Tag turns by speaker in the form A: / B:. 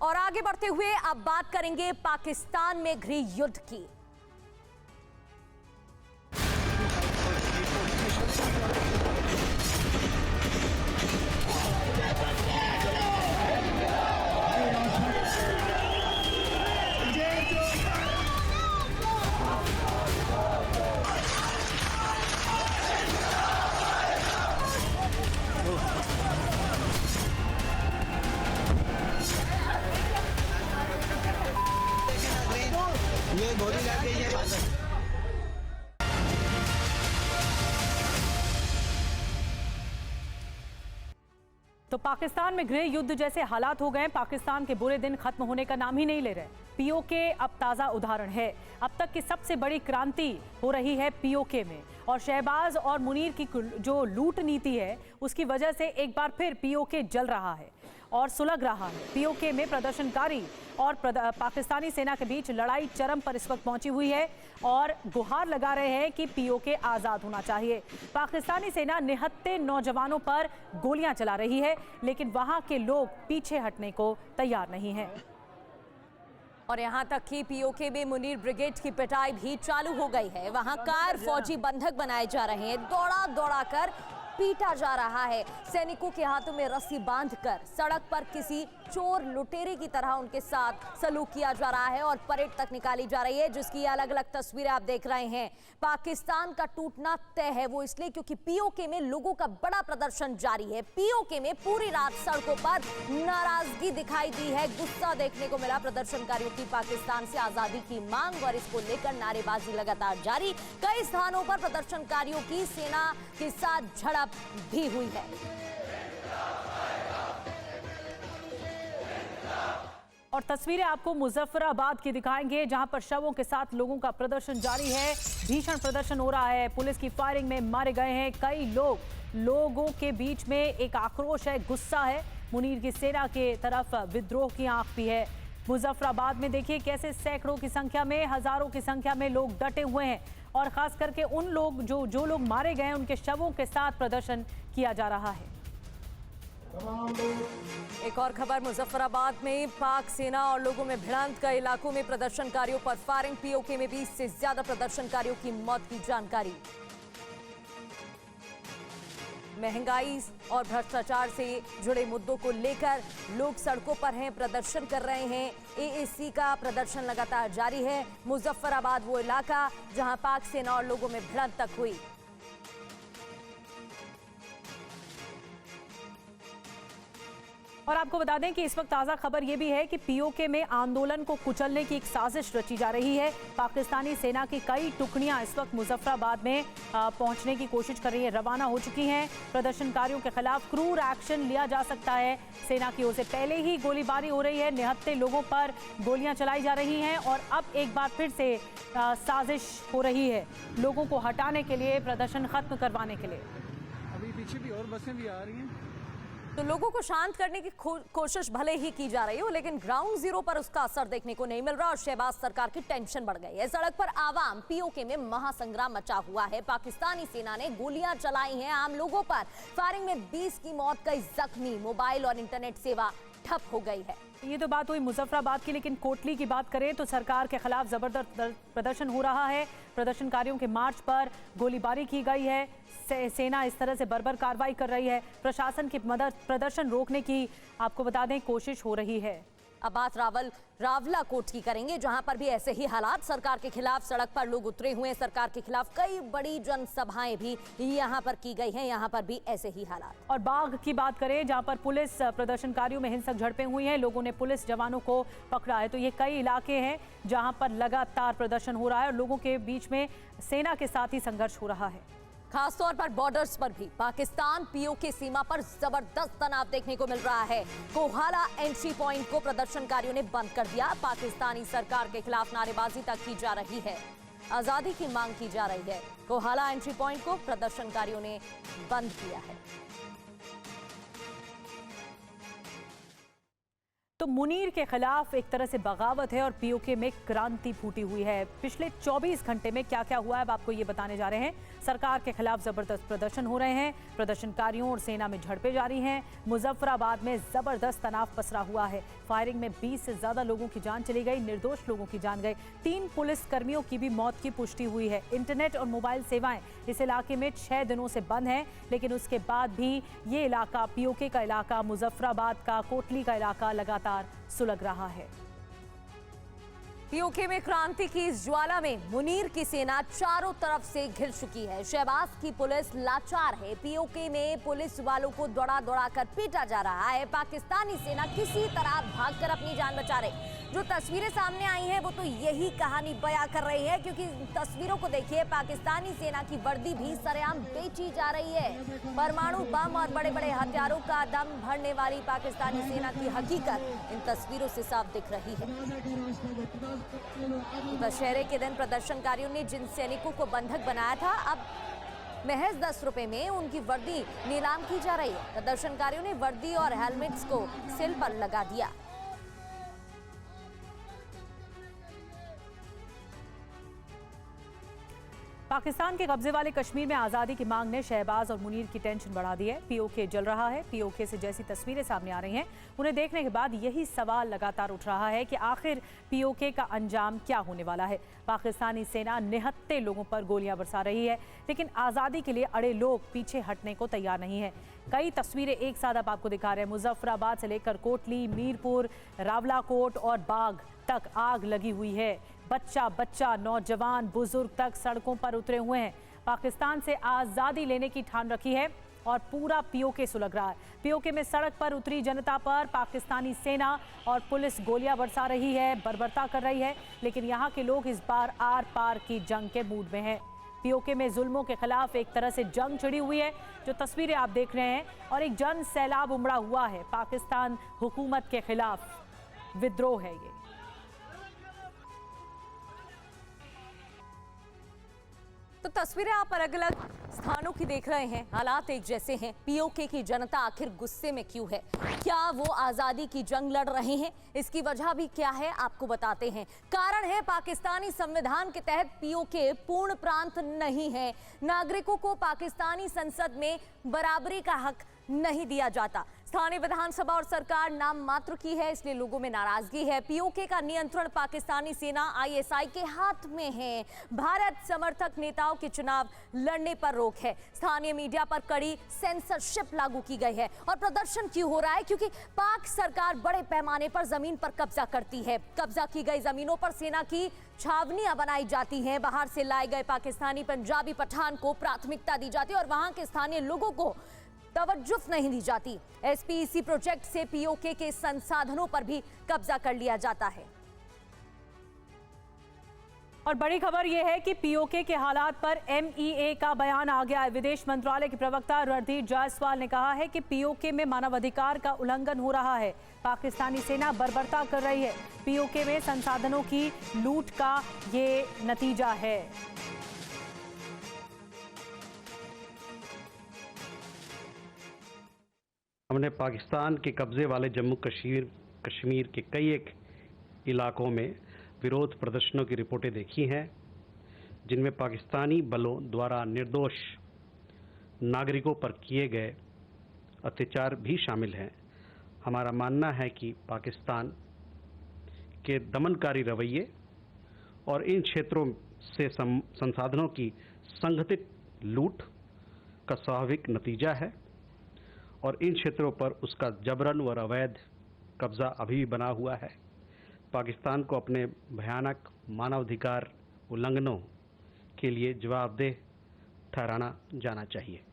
A: और आगे बढ़ते हुए अब बात करेंगे पाकिस्तान में गृह युद्ध की।
B: ये गोली लग गई है।
C: तो पाकिस्तान में गृह युद्ध जैसे हालात हो गए। पाकिस्तान के बुरे दिन खत्म होने का नाम ही नहीं ले रहे। पीओके अब ताज़ा उदाहरण है। अब तक की सबसे बड़ी क्रांति हो रही है पीओके में, और शहबाज और मुनीर की जो लूट नीति है उसकी वजह से एक बार फिर पीओके जल रहा है और सुलग रहा है। पीओके में प्रदर्शनकारी और पाकिस्तानी सेना के बीच लड़ाई चरम पर इस वक्त पहुंची हुई है और गुहार लगा रहे हैं कि पीओके आज़ाद होना चाहिए। पाकिस्तानी सेना निहत्थे नौजवानों पर गोलियां चला रही है, लेकिन वहां के लोग पीछे हटने को तैयार नहीं हैं।
A: और यहां तक कि पीओके में मुनीर ब्रिगेड की पिटाई भी चालू हो गई है। वहां कार फौजी बंधक बनाए जा रहे हैं, दौड़ा दौड़ा कर पीटा जा रहा है। सैनिकों के हाथों में रस्सी बांधकर सड़क पर किसी चोर लुटेरे की तरह उनके साथ सलूक किया जा रहा है और परेड तक निकाली जा रही है, जिसकी अलग अलग तस्वीरें आप देख रहे हैं। पाकिस्तान का टूटना तय है, वो इसलिए क्योंकि पीओके में लोगों का बड़ा प्रदर्शन जारी है। पीओके में पूरी रात सड़कों पर नाराजगी दिखाई दी है, गुस्सा देखने को मिला प्रदर्शनकारियों की। पाकिस्तान से आजादी की मांग और इसको लेकर नारेबाजी लगातार जारी। कई स्थानों पर प्रदर्शनकारियों की सेना के साथ झड़प भी हुई है।
C: और तस्वीरें आपको मुजफ्फराबाद की दिखाएंगे, जहां पर शवों के साथ लोगों का प्रदर्शन जारी है। भीषण प्रदर्शन हो रहा है, पुलिस की फायरिंग में मारे गए हैं कई लोग। लोगों के बीच में एक आक्रोश है, गुस्सा है। मुनीर की सेना के तरफ विद्रोह की आंख भी है। मुजफ्फराबाद में देखिए कैसे सैकड़ों की संख्या में, हजारों की संख्या में लोग डटे हुए हैं और खास करके उन लोग जो लोग मारे गए हैं उनके शवों के साथ प्रदर्शन किया जा रहा है।
A: एक और खबर मुजफ्फराबाद में पाक सेना और लोगों में भिड़ंत। कई इलाकों में प्रदर्शनकारियों पर फायरिंग। पीओके में 20 से ज्यादा प्रदर्शनकारियों की मौत की जानकारी। महंगाई और भ्रष्टाचार से जुड़े मुद्दों को लेकर लोग सड़कों पर हैं, प्रदर्शन कर रहे हैं। एएसी का प्रदर्शन लगातार जारी है। मुजफ्फराबाद वो इलाका जहां पाक सेना और लोगों में भिड़ंत तक हुई।
C: और आपको बता दें कि इस वक्त ताज़ा खबर यह भी है कि पीओके में आंदोलन को कुचलने की एक साजिश रची जा रही है। पाकिस्तानी सेना की कई टुकड़ियां इस वक्त मुजफ्फराबाद में पहुंचने की कोशिश कर रही है, रवाना हो चुकी हैं। प्रदर्शनकारियों के खिलाफ क्रूर एक्शन लिया जा सकता है। सेना की ओर से पहले ही गोलीबारी हो रही है, निहत्थे लोगों पर गोलियां चलाई जा रही हैं और अब एक बार फिर से साजिश हो रही है लोगों को हटाने के लिए, प्रदर्शन खत्म करवाने के लिए।
B: अभी पीछे भी और बसें भी आ रही हैं,
A: तो लोगों को शांत करने की कोशिश भले ही की जा रही हो, लेकिन ग्राउंड जीरो पर उसका असर देखने को नहीं मिल रहा और शहबाज सरकार की टेंशन बढ़ गई है। सड़क पर आवाम, पीओके में महासंग्राम मचा हुआ है। पाकिस्तानी सेना ने गोलियां चलाई हैं आम लोगों पर। फायरिंग में 20 की मौत, कई जख्मी। मोबाइल और इंटरनेट सेवा ठप हो गई है।
C: ये तो बात हुई मुजफ्फराबाद की, लेकिन कोटली की बात करें तो सरकार के खिलाफ जबरदस्त प्रदर्शन हो रहा है। प्रदर्शनकारियों के मार्च पर गोलीबारी की गई है। सेना इस तरह से बर्बर कार्रवाई कर रही है। प्रशासन की मदद प्रदर्शन रोकने की आपको बता दें कोशिश हो रही है।
A: अब बात रावला कोट की करेंगे, जहां पर भी ऐसे ही हालात। सरकार के खिलाफ सड़क पर लोग उतरे हुए हैं। सरकार के खिलाफ कई बड़ी जनसभाएं भी यहां पर की गई हैं। यहां पर भी ऐसे ही हालात।
C: और बाग की बात करें, जहां पर पुलिस प्रदर्शनकारियों में हिंसक झड़पें हुई हैं, लोगों ने पुलिस जवानों को पकड़ा है। तो ये कई इलाके हैं जहां पर लगातार प्रदर्शन हो रहा है और लोगों के बीच में सेना के साथ ही संघर्ष हो रहा है।
A: खासतौर पर बॉर्डर्स पर भी पाकिस्तान पीओके सीमा पर जबरदस्त तनाव देखने को मिल रहा है। कोहाला एंट्री पॉइंट को प्रदर्शनकारियों ने बंद कर दिया। पाकिस्तानी सरकार के खिलाफ नारेबाजी तक की जा रही है, आजादी की मांग की जा रही है। कोहाला एंट्री पॉइंट को प्रदर्शनकारियों ने बंद किया है।
C: तो मुनीर के खिलाफ एक तरह से बगावत है और पीओके में क्रांति फूटी हुई है। पिछले 24 घंटे में क्या क्या हुआ है अब आपको ये बताने जा रहे हैं। सरकार के खिलाफ जबरदस्त प्रदर्शन हो रहे हैं, प्रदर्शनकारियों और सेना में झड़पें जारी हैं। मुजफ्फराबाद में जबरदस्त तनाव पसरा हुआ है। फायरिंग में 20 से ज्यादा लोगों की जान चली गई, निर्दोष लोगों की जान गई। 3 पुलिस कर्मियों की भी मौत की पुष्टि हुई है। इंटरनेट और मोबाइल सेवाएं इस इलाके में 6 दिनों से बंद हैं, लेकिन उसके बाद भी ये इलाका, पीओके का इलाका, मुजफ्फराबाद का, कोटली का इलाका लगातार सुलग रहा है।
A: पीओके में क्रांति की इस ज्वाला में मुनीर की सेना चारों तरफ से घिर चुकी है। शहबाज की पुलिस लाचार है। पीओके में पुलिस वालों को दौड़ा दौड़ा कर पीटा जा रहा है। पाकिस्तानी सेना किसी तरह भागकर अपनी जान बचा रही। जो तस्वीरें सामने आई हैं वो तो यही कहानी बयां कर रही है, क्योंकि तस्वीरों को देखिए, पाकिस्तानी सेना की वर्दी भी सरेआम बेची जा रही है। परमाणु बम और बड़े बड़े हथियारों का दम भरने वाली पाकिस्तानी सेना की हकीकत इन तस्वीरों से साफ दिख रही है। दशहरे के दिन प्रदर्शनकारियों ने जिन सैनिकों को बंधक बनाया था, अब महज 10 रुपए में उनकी वर्दी नीलाम की जा रही है। प्रदर्शनकारियों ने वर्दी और हेलमेट्स को सिल पर लगा दिया।
C: पाकिस्तान के कब्जे वाले कश्मीर में आज़ादी की मांग ने शहबाज और मुनीर की टेंशन बढ़ा दी है। पीओके जल रहा है। पीओके से जैसी तस्वीरें सामने आ रही हैं, उन्हें देखने के बाद यही सवाल लगातार उठ रहा है कि आखिर पीओके का अंजाम क्या होने वाला है। पाकिस्तानी सेना निहत्थे लोगों पर गोलियां बरसा रही है, लेकिन आज़ादी के लिए अड़े लोग पीछे हटने को तैयार नहीं है। कई तस्वीरें एक साथ अब आपको दिखा रहे हैं। मुजफ्फराबाद से लेकर कोटली, मीरपुर, रावलाकोट और बाग तक आग लगी हुई है। बच्चा बच्चा, नौजवान, बुजुर्ग तक सड़कों पर उतरे हुए हैं। पाकिस्तान से आज़ादी लेने की ठान रखी है और पूरा पीओके सुलग रहा है। पीओके में सड़क पर उतरी जनता पर पाकिस्तानी सेना और पुलिस गोलियां बरसा रही है, बर्बरता कर रही है, लेकिन यहाँ के लोग इस बार आर पार की जंग के मूड में हैं। पीओके में जुल्मों के खिलाफ एक तरह से जंग छिड़ी हुई है, जो तस्वीरें आप देख रहे हैं, और एक जन सैलाब उमड़ा हुआ है। पाकिस्तान हुकूमत के खिलाफ विद्रोह है ये।
A: तो तस्वीरें आप अलग अलग स्थानों की देख रहे हैं, हालात एक जैसे हैं। पीओके की जनता आखिर गुस्से में क्यों है? क्या वो आज़ादी की जंग लड़ रहे हैं? इसकी वजह भी क्या है, आपको बताते हैं। कारण है, पाकिस्तानी संविधान के तहत पीओके पूर्ण प्रांत नहीं है। नागरिकों को पाकिस्तानी संसद में बराबरी का हक नहीं दिया जाता। स्थानीय विधानसभा और सरकार नाम मात्र की है, इसलिए लोगों में नाराजगी है। पीओके का नियंत्रण पाकिस्तानी सेना आईएसआई के हाथ में है। भारत समर्थक नेताओं के चुनाव लड़ने पर रोक है। स्थानीय मीडिया पर कड़ी सेंसरशिप लागू की गई है। और प्रदर्शन क्यों हो रहा है? क्योंकि पाक सरकार बड़े पैमाने पर जमीन पर कब्जा करती है। कब्जा की गई जमीनों पर सेना की छावनियां बनाई जाती हैं। बाहर से लाए गए पाकिस्तानी पंजाबी पठान को प्राथमिकता दी जाती है और वहां के स्थानीय लोगों को तवज्जो नहीं दी जाती। एसपीईसी प्रोजेक्ट से पीओके के संसाधनों पर भी कब्जा कर लिया जाता है।
C: और बड़ी खबर यह है कि पीओके के हालात पर एमईए का बयान आ गया है। विदेश मंत्रालय के प्रवक्ता रणधीर जायसवाल ने कहा है कि पीओके में मानवाधिकार का उल्लंघन हो रहा है। पाकिस्तानी सेना बर्बरता कर रही है। पीओके में संसाधनों की लूट का ये नतीजा है।
D: हमने पाकिस्तान के कब्जे वाले जम्मू कश्मीर के कई एक इलाकों में विरोध प्रदर्शनों की रिपोर्टें देखी हैं, जिनमें पाकिस्तानी बलों द्वारा निर्दोष नागरिकों पर किए गए अत्याचार भी शामिल हैं। हमारा मानना है कि पाकिस्तान के दमनकारी रवैये और इन क्षेत्रों से संसाधनों की संगठित लूट का स्वाभाविक नतीजा है और इन क्षेत्रों पर उसका जबरन और अवैध कब्जा अभी भी बना हुआ है। पाकिस्तान को अपने भयानक मानवाधिकार उल्लंघनों के लिए जवाबदेह ठहराना जाना चाहिए।